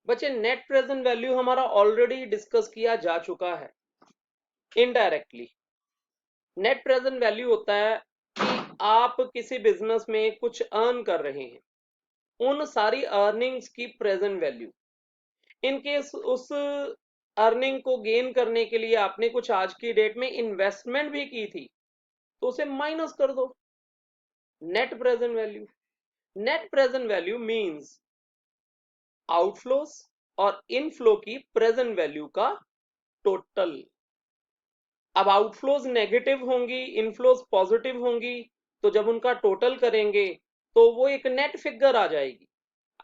बच्चे net present value हमारा already discuss किया जा चुका है इनडायरेक्टली। नेट प्रेजेंट वैल्यू होता है कि आप किसी बिजनेस में कुछ अर्न कर रहे हैं, उन सारी अर्निंग्स की प्रेजेंट वैल्यू। इन केस उस अर्निंग को गेन करने के लिए आपने कुछ आज की डेट में इन्वेस्टमेंट भी की थी, तो उसे माइनस कर दो, net present value. Net present value means outflows और इनफ्लो की प्रेजेंट वैल्यू का टोटल। अब आउटफ्लोज नेगेटिव होंगी, इनफ्लोज पॉजिटिव होंगी, तो जब उनका टोटल करेंगे तो वो एक नेट फिगर आ जाएगी।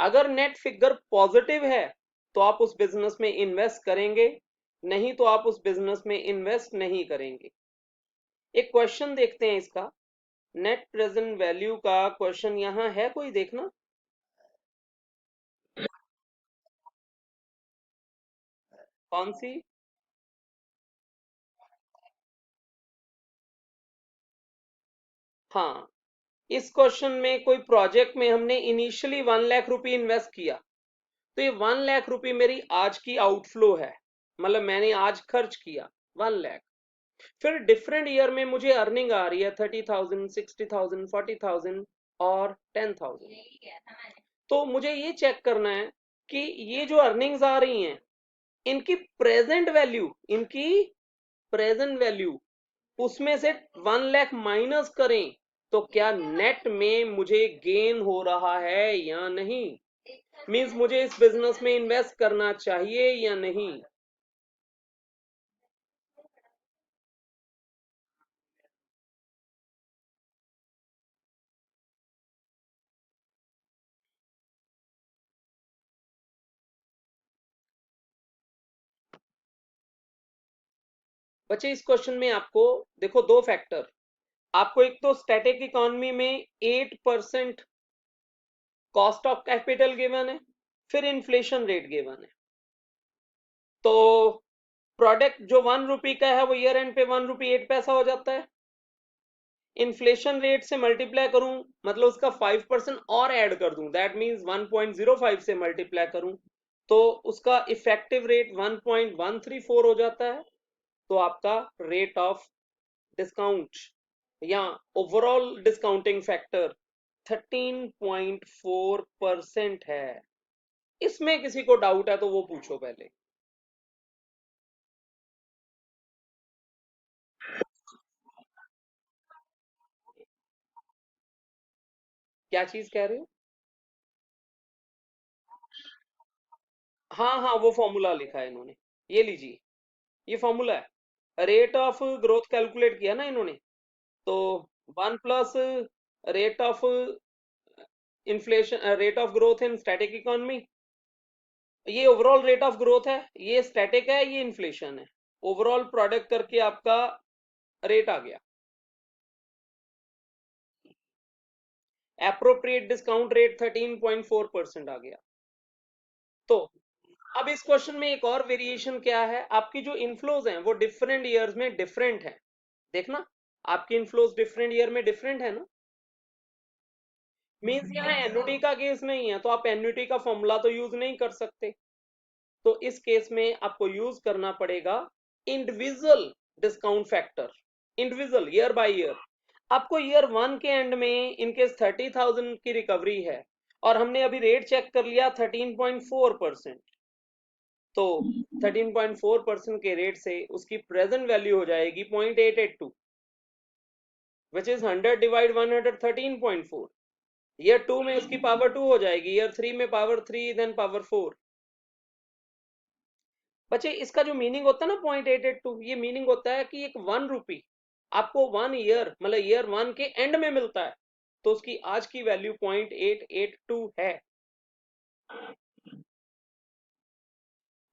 अगर नेट फिगर पॉजिटिव है तो आप उस बिजनेस में इन्वेस्ट करेंगे, नहीं तो आप उस बिजनेस में इन्वेस्ट नहीं करेंगे। एक क्वेश्चन देखते हैं इसका, नेट प्रेजेंट वैल्यू का क्वेश्चन यहाँ है कोई, देखना। कौन सी? हाँ, इस क्वेश्चन में कोई प्रोजेक्ट में हमने इनिशियली 1 लाख रुपए इन्वेस्ट किया, तो ये 1 लाख रुपए मेरी आज की आउटफ्लो है, मतलब मैंने आज खर्च किया 1 लाख। फिर डिफरेंट ईयर में मुझे अर्निंग आ रही है 30,000, 60,000, 40,000 और 10,000। तो मुझे ये चेक करना है कि ये जो अर्निंग्स आ रही हैं, इनकी प्रेजेंट वैल्यू, इनकी प्रेजेंट वैल्यू उसमें से 1 लाख माइनस करें तो क्या नेट में मुझे गेन हो रहा है या नहीं, मीन्स मुझे इस बिजनेस में इन्वेस्ट करना चाहिए या नहीं। बच्चे इस क्वेश्चन में आपको देखो दो फैक्टर, आपको एक तो स्टैटिक इकोनॉमी में 8% कॉस्ट ऑफ कैपिटल गिवन है, फिर इन्फ्लेशन रेट गिवन है। तो प्रोडक्ट जो 1 रुपए का है वो ईयर एंड पे 1 रुपये 8 पैसा हो जाता है। इन्फ्लेशन रेट से मल्टीप्लाई करूं, मतलब उसका 5% और ऐड कर दूं, दैट मीन्स 1.05 से मल्टीप्लाई करूं, तो उसका इफेक्टिव रेट 1.134 हो जाता है। तो आपका रेट ऑफ डिस्काउंट या ओवरऑल डिस्काउंटिंग फैक्टर 13.4% है। इसमें किसी को डाउट है तो वो पूछो पहले। क्या चीज कह रहे हो? हाँ हाँ, वो फॉर्मूला लिखा है इन्होंने, ये लीजिए, ये फॉर्मूला है। रेट ऑफ ग्रोथ कैलकुलेट किया ना इन्होंने, तो 1 plus rate of inflation, rate of growth in static economy, ये ओवरऑल रेट ऑफ ग्रोथ है, ये स्टैटिक है, ये इन्फ्लेशन है, ओवरऑल प्रोडक्ट करके आपका रेट आ गया। एप्रोप्रिएट डिस्काउंट रेट 13.4% आ गया। तो अब इस क्वेश्चन में एक और वेरिएशन क्या है, आपकी जो इनफ्लोज हैं वो डिफरेंट ईयर्स में डिफरेंट है। देखना, आपकी इनफ्लोज डिफरेंट ईयर में डिफरेंट है ना, मीन्स यहाँ एन्युटी का केस नहीं है, तो आप एन्युटी का फॉर्मूला तो यूज नहीं कर सकते। तो इस केस में आपको यूज करना पड़ेगा individual discount factor, individual year by year. आपको ईयर 1 के एंड में इनकेस 30,000 की रिकवरी है और हमने अभी रेट चेक कर लिया 13.4%, तो 13.4% के रेट से उसकी प्रेजेंट वैल्यू हो जाएगी 0.882, विच इज 100 डिवाइड 113.4। ईयर 2 में उसकी पावर 2 हो जाएगी, ईयर 3 में पावर 3, देन पावर 4। बच्चे इसका जो मीनिंग होता है ना 0.882, ये मीनिंग होता है कि एक 1 रुपी आपको 1 ईयर मतलब ईयर 1 के एंड में मिलता है, तो उसकी आज की वैल्यू 0.882 है।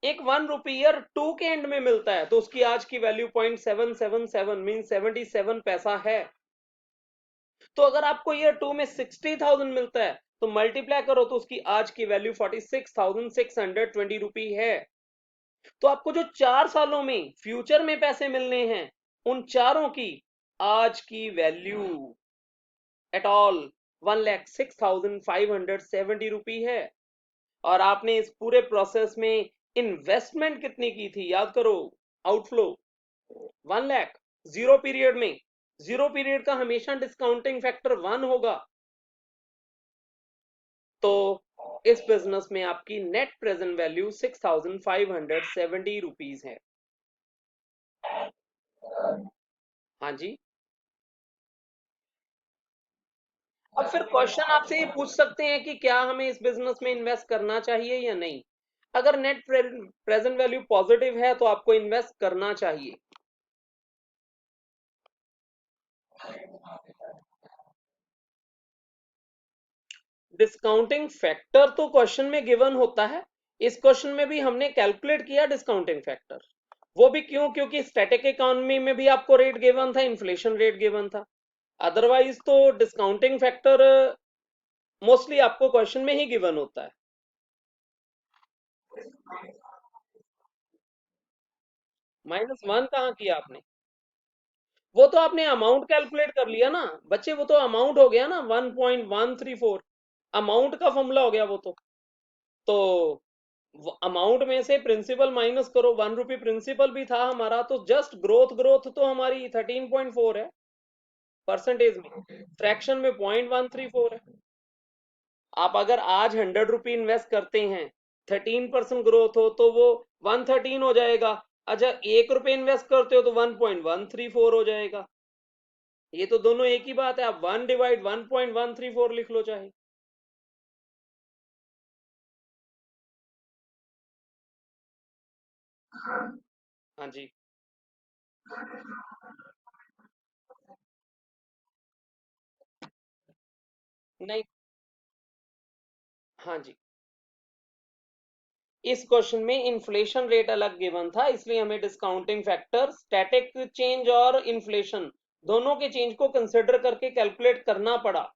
एक 1 रुपी ईयर 2 के एंड में मिलता है, तो उसकी आज की वैल्यू 0.777 मीन 77 पैसा है। तो अगर आपको ईयर 2 में 60,000 मिलता है तो मल्टीप्लाई करो, तो उसकी आज की वैल्यू 46,620 रुपी है। तो आपको जो 4 सालों में फ्यूचर में पैसे मिलने हैं, उन चारों की आज की वैल्यू एट ऑल 1,06,570 रुपी है। और आपने इस पूरे प्रोसेस में इन्वेस्टमेंट कितनी की थी, याद करो। आउटफ्लो 1 लाख, जीरो पीरियड में। जीरो पीरियड का हमेशा डिस्काउंटिंग फैक्टर 1 होगा। तो इस बिजनेस में आपकी नेट प्रेजेंट वैल्यू 6,570 रुपीज है। हाँ जी। अब फिर क्वेश्चन आपसे ये पूछ सकते हैं कि क्या हमें इस बिजनेस में इन्वेस्ट करना चाहिए या नहीं। अगर नेट प्रेजेंट वैल्यू पॉजिटिव है तो आपको इन्वेस्ट करना चाहिए। डिस्काउंटिंग फैक्टर तो क्वेश्चन में गिवन होता है। इस क्वेश्चन में भी हमने कैलकुलेट किया डिस्काउंटिंग फैक्टर। वो भी क्यों? क्योंकि स्टैटिक इकोनॉमी में भी आपको रेट गिवन था, इन्फ्लेशन रेट गिवन था। अदरवाइज तो डिस्काउंटिंग फैक्टर मोस्टली आपको क्वेश्चन में ही गिवन होता है। -1 कहाँ किया आपने? वो तो आपने अमाउंट कैलकुलेट कर लिया ना बच्चे, वो तो अमाउंट हो गया ना 1.134। अमाउंट का फॉर्मूला हो गया वो तो अमाउंट में से प्रिंसिपल माइनस करो। 1 रुपी प्रिंसिपल भी था हमारा, तो जस्ट ग्रोथ ग्रोथ तो हमारी 13.4 है परसेंटेज में। फ्रैक्शन में 0.134 है। आप अगर आज 100 रुपी इन्वेस्ट करते हैं, 13% ग्रोथ हो तो वो 113 हो जाएगा। अच्छा, 1 रुपये इन्वेस्ट करते हो तो 1.134 हो जाएगा। ये तो दोनों एक ही बात है। आप 1/1.134 लिख लो चाहे। हाँ जी। नहीं। हाँ जी। इस क्वेश्चन में इन्फ्लेशन रेट अलग गिवन था, इसलिए हमें डिस्काउंटिंग फैक्टर स्टैटिक चेंज और इन्फ्लेशन दोनों के चेंज को कंसिडर करके कैलकुलेट करना पड़ा।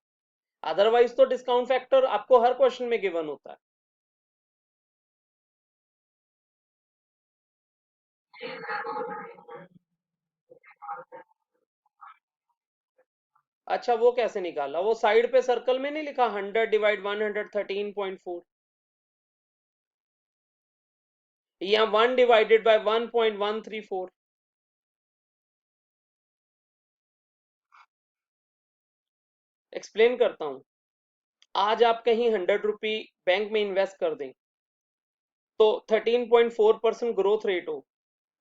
अदरवाइज तो डिस्काउंट फैक्टर आपको हर क्वेश्चन में गिवन होता है। अच्छा, वो कैसे निकाला? वो साइड पे सर्कल में नहीं लिखा 100/113.4, या 1/1.134? एक्सप्लेन करता हूं। आज आप कहीं 100 रुपी बैंक में इन्वेस्ट कर दें तो 13.4% ग्रोथ रेट हो,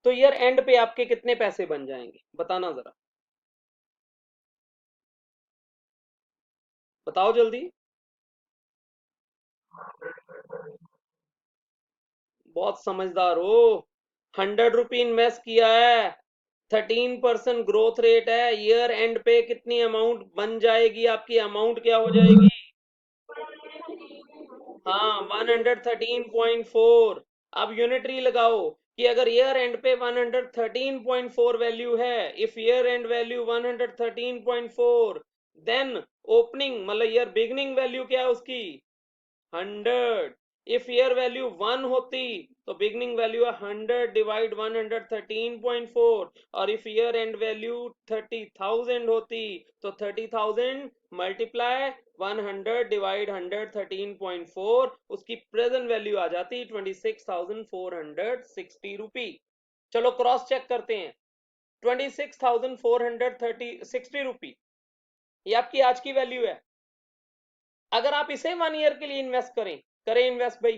तो ईयर एंड पे आपके कितने पैसे बन जाएंगे, बताना जरा। बताओ जल्दी। बहुत समझदार हो। 100 रुपी इन्वेस्ट किया है, 13% ग्रोथ रेट है, ईयर एंड पे कितनी अमाउंट बन जाएगी? आपकी अमाउंट क्या हो जाएगी? हाँ, 113.4। अब यूनिटरी लगाओ कि अगर ईयर एंड पे 113.4 वैल्यू है, if year end value 113.4, then opening मतलब ईयर बिगनिंग वैल्यू क्या है उसकी? 100। इफ ईयर वैल्यू 1 होती तो बिगनिंग वैल्यू है 100/113.4, और इफ ईयर एंड वैल्यू 30,000 होती तो 30,000 मल्टीप्लाई 100/113.4, उसकी प्रेजेंट वैल्यू आ जाती 26,460 रुपी। चलो क्रॉस चेक करते हैं। 26,460 रुपी ये आपकी आज की वैल्यू है। अगर आप इसे 1 ईयर के लिए इन्वेस्ट करें, करें इन्वेस्ट भाई,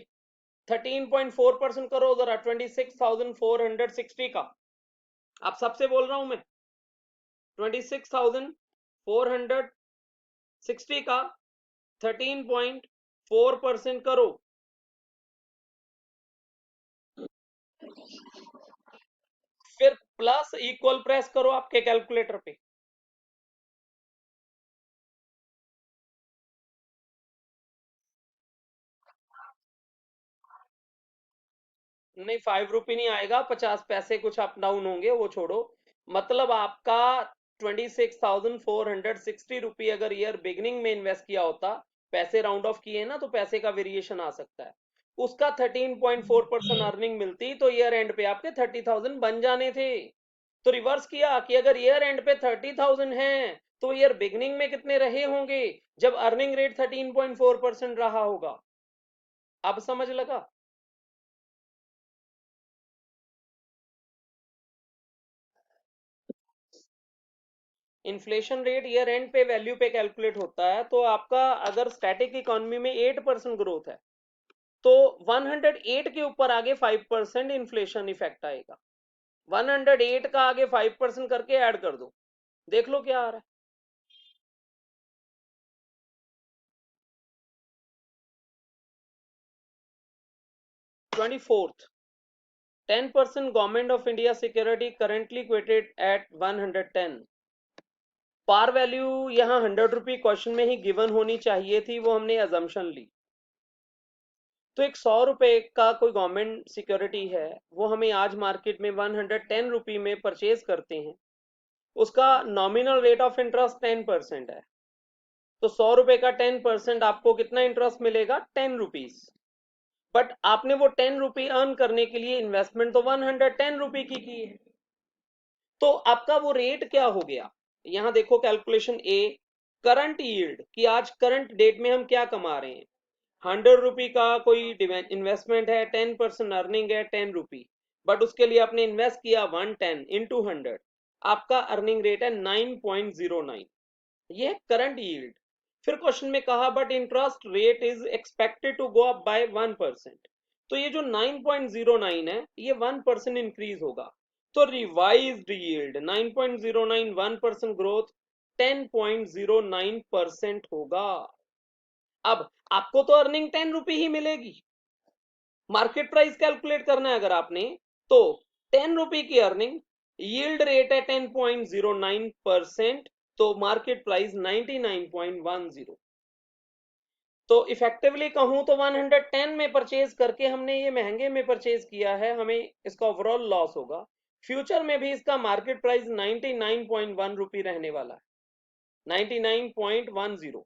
13.4% करो जरा 26,460 का। आप सबसे बोल रहा हूं मैं, 26,460 का 13.4% करो। फिर प्लस इक्वल प्रेस करो आपके कैलकुलेटर पे। नहीं, 5 रुपी नहीं आएगा, 50 पैसे कुछ अप डाउन होंगे, वो छोड़ो। मतलब आपका 26,460 रुपी अगर ईयर बिगनिंग में इन्वेस्ट किया होता, पैसे राउंड ऑफ किए ना तो पैसे का वेरिएशन आ सकता है, उसका 13.4% अर्निंग मिलती तो ईयर एंड पे आपके 30,000 बन जाने थे। तो रिवर्स किया कि अगर ईयर एंड पे 30,000 है तो ईयर बिगनिंग में कितने रहे होंगे जब अर्निंग रेट 13.4% रहा होगा। अब समझ लगा? इन्फ्लेशन रेट ईयर एंड पे वैल्यू पे कैलकुलेट होता है, तो आपका अगर स्टैटिक इकोनॉमी में 8% ग्रोथ है, तो 108 के ऊपर आगे 5% इन्फ्लेशन इफेक्ट आएगा। 108 का आगे 5% करके ऐड कर दो, देख लो क्या आ रहा है। 24th, 10% government of India security currently quoted at 110। Par value यहाँ 100 रुपी क्वेश्चन में ही गिवन होनी चाहिए थी, वो हमने अजम्पशन ली। तो एक 100 रुपए का कोई गवर्नमेंट सिक्योरिटी है, वो हमें आज मार्केट में 110 रुपी में परचेज करते हैं, उसका नॉमिनल रेट ऑफ इंटरेस्ट 10% है। तो 100 रुपए का 10% आपको कितना इंटरेस्ट मिलेगा? 10 रुपीज। बट आपने वो 10 रुपी अर्न करने के लिए इन्वेस्टमेंट तो 110 रुपी की है। तो आपका वो रेट क्या हो गया? यहां देखो कैलकुलेशन ए, करंट यील्ड कि आज करंट डेट में हम क्या कमा रहे हैं। 100 रुपी का कोई इन्वेस्टमेंट है, 10% अर्निंग है 10 रुपी, बट उसके लिए आपने इन्वेस्ट किया 110 इंटू 100, आपका अर्निंग रेट है 9.09। ये करंट यील्ड। फिर क्वेश्चन में कहा but interest rate is expected to go up by 1%। तो ये जो 9.09 है, ये 1% इंक्रीज होगा। तो रिवाइज्ड यील्ड 9.09, 1% ग्रोथ 10.09% होगा। अब आपको तो अर्निंग 10 रुपी ही मिलेगी। मार्केट प्राइस कैलकुलेट करना है अगर आपने, तो 10 रुपी की अर्निंग, यील्ड रेट है 10.09%, तो मार्केट प्राइस 99.10। तो इफेक्टिवली कहूं तो 110 में परचेज करके हमने ये महंगे में परचेज किया है, हमें इसका ओवरऑल लॉस होगा। फ्यूचर में भी इसका मार्केट प्राइस 99.1 रुपी रहने वाला है, 99.10।